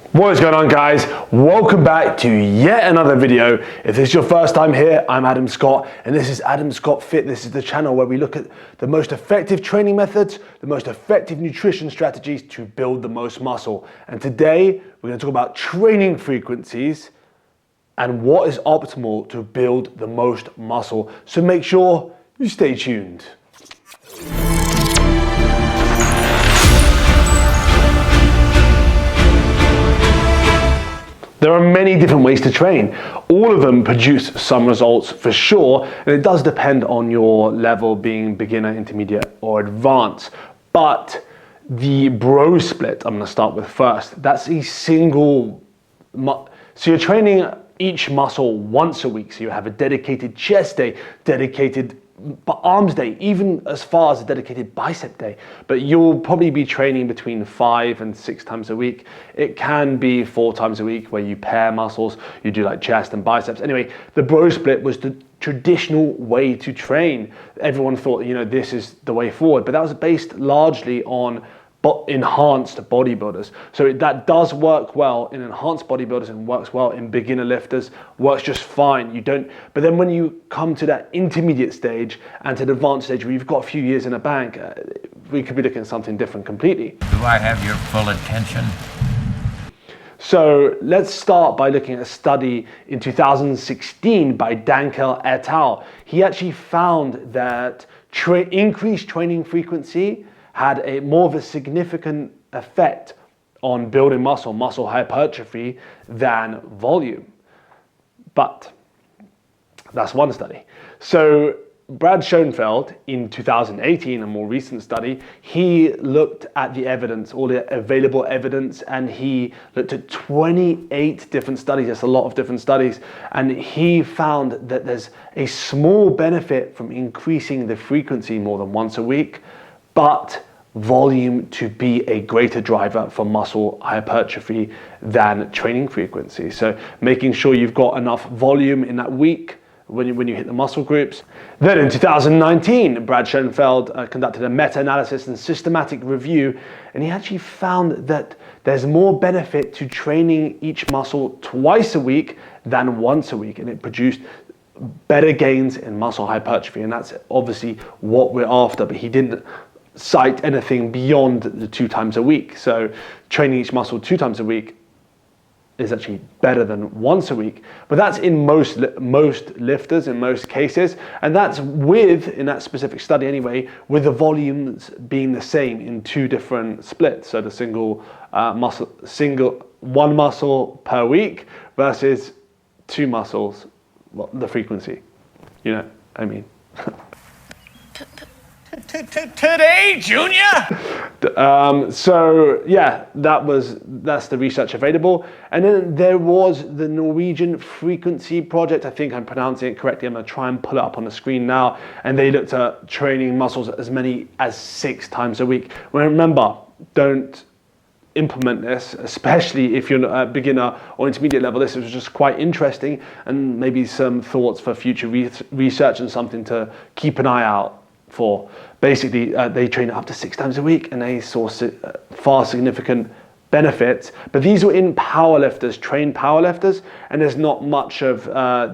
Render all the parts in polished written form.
What is going on, guys? Welcome back to yet another video. If this is your first time here, I'm Adam Scott and this is Adam Scott Fit. This is the channel where we look at the most effective training methods, the most effective nutrition strategies to build the most muscle. And today we're going to talk about training frequencies and what is optimal to build the most muscle. So make sure you stay tuned. There are many different ways to train. All of them produce some results for sure, and it does depend on your level, being beginner, intermediate, or advanced. But the bro split, I'm gonna start with first. That's a single, so you're training each muscle once a week. So you have a dedicated chest day, dedicated arms day, even as far as a dedicated bicep day. But you'll probably be training between 5 and 6 times a week. It can be 4 times a week where you pair muscles, you do like chest and biceps. Anyway, the bro split was the traditional way to train. Everyone thought, this is the way forward, but that was based largely on enhanced bodybuilders. So that does work well in enhanced bodybuilders and works well in beginner lifters, works just fine. But then when you come to that intermediate stage and to the advanced stage where you've got a few years in the bank, we could be looking at something different completely. Do I have your full attention? So let's start by looking at a study in 2016 by Dankel et al. He actually found that increased training frequency had a more of a significant effect on building muscle hypertrophy than volume. But that's one study. So Brad Schoenfeld in 2018, a more recent study, he looked at the evidence, all the available evidence, and he looked at 28 different studies. That's a lot of different studies. And he found that there's a small benefit from increasing the frequency more than once a week, but volume to be a greater driver for muscle hypertrophy than training frequency. So making sure you've got enough volume in that week when you hit the muscle groups. Then in 2019, Brad Schoenfeld conducted a meta-analysis and systematic review, and he actually found that there's more benefit to training each muscle twice a week than once a week, and it produced better gains in muscle hypertrophy, and that's obviously what we're after. But he didn't cite anything beyond the 2 times a week. So training each muscle 2 times a week is actually better than once a week. But that's in most lifters, in most cases. And that's in that specific study anyway, with the volumes being the same in 2 different splits. So the one muscle per week versus 2 muscles, the frequency. Today, Junior? So yeah, that's the research available. And then there was the Norwegian Frequency Project. I think I'm pronouncing it correctly. I'm gonna try and pull it up on the screen now. And they looked at training muscles as many as 6 times a week. Well, remember, don't implement this, especially if you're a beginner or intermediate level. This was just quite interesting, and maybe some thoughts for future research and something to keep an eye out for. Basically, they train up to 6 times a week, and they saw far significant benefits. But these were in powerlifters, trained powerlifters, and there's not much of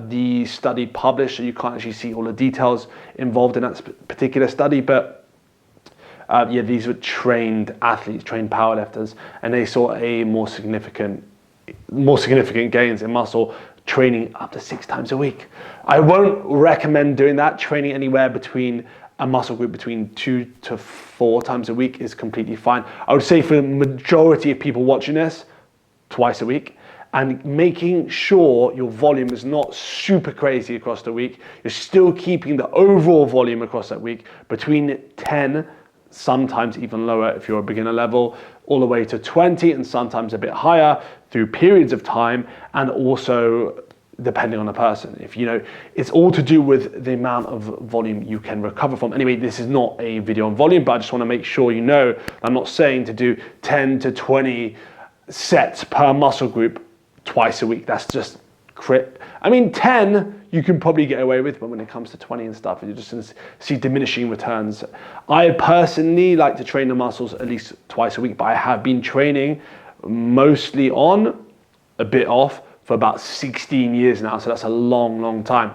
the study published, so you can't actually see all the details involved in that particular study. But these were trained athletes, trained powerlifters, and they saw a more significant gains in muscle training up to 6 times a week. I won't recommend doing that. Training anywhere between a muscle group between 2 to 4 times a week is completely fine. I would say for the majority of people watching this, twice a week, and making sure your volume is not super crazy across the week. You're still keeping the overall volume across that week between 10, sometimes even lower if you're a beginner level, all the way to 20, and sometimes a bit higher through periods of time, and also depending on the person. It's all to do with the amount of volume you can recover from. Anyway, this is not a video on volume, but I just want to make sure I'm not saying to do 10 to 20 sets per muscle group twice a week. That's just 10 you can probably get away with, but when it comes to 20 and stuff, you're just going to see diminishing returns. I personally like to train the muscles at least twice a week, but I have been training mostly on, a bit off, for about 16 years now. So that's a long time.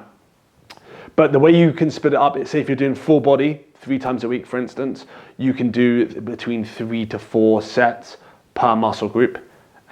But the way you can split it up, say if you're doing full body 3 times a week, for instance, you can do between 3 to 4 sets per muscle group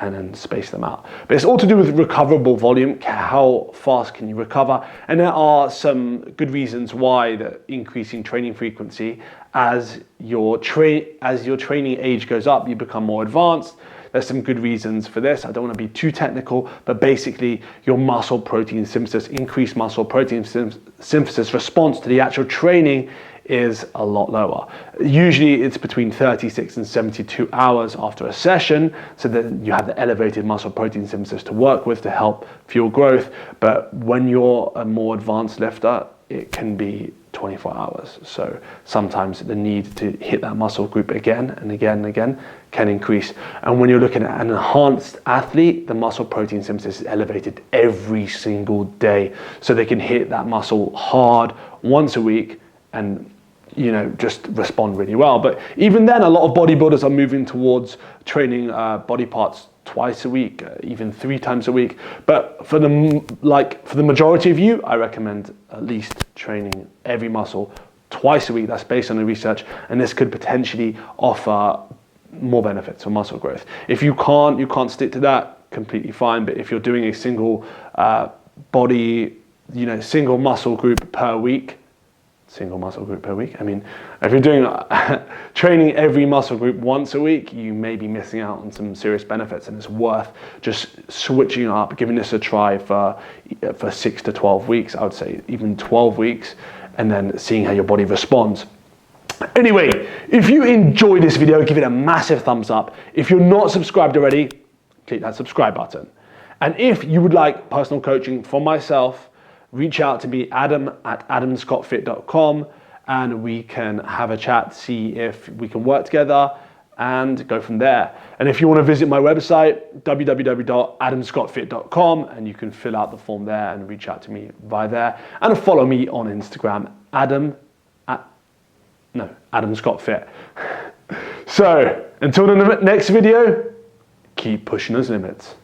and then space them out. But it's all to do with recoverable volume, how fast can you recover? And there are some good reasons why the increasing training frequency as your training age goes up, you become more advanced. There's some good reasons for this. I don't want to be too technical, but basically your muscle protein synthesis, increased muscle protein synthesis response to the actual training is a lot lower. Usually it's between 36 and 72 hours after a session, so that you have the elevated muscle protein synthesis to work with to help fuel growth. But when you're a more advanced lifter, it can be 24 hours. So sometimes the need to hit that muscle group again and again and again can increase. And when you're looking at an enhanced athlete, the muscle protein synthesis is elevated every single day. So they can hit that muscle hard once a week and just respond really well. But even then, a lot of bodybuilders are moving towards training body parts twice a week, even 3 times a week. But for the majority of you, I recommend at least training every muscle twice a week. That's based on the research, and this could potentially offer more benefits for muscle growth. If you can't stick to that, completely fine. But if you're doing a single single muscle group per week, I mean, if you're doing training every muscle group once a week, you may be missing out on some serious benefits, and it's worth just switching up, giving this a try for 6 to 12 weeks. I would say even 12 weeks, and then seeing how your body responds. Anyway, if you enjoyed this video, give it a massive thumbs up. If you're not subscribed already, click that subscribe button. And if you would like personal coaching from myself, reach out to me, adam@adamscottfit.com, and we can have a chat, see if we can work together and go from there. And if you want to visit my website, www.adamscottfit.com, and you can fill out the form there and reach out to me via there. And follow me on Instagram, AdamScottFit. So, until the next video, keep pushing those limits.